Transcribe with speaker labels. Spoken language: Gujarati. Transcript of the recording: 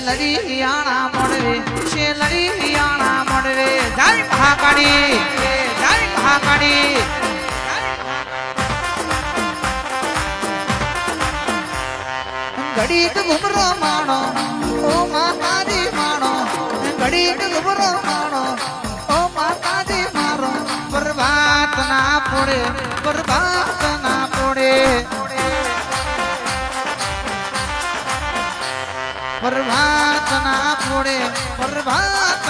Speaker 1: શેલરિયાણા મોડવે શેલરિયાણા મોડવે જય મહાકાળી જય મહાકાળી ઘડીક ઘુમરો માણો ઓ માતાજી માણો ઘડીક ઘુમરો માણો ઓ માતાજી મારો પ્રભાત ના પડે પ્રભાત ના પડે પ્રભાત ના પડે પ્રભાત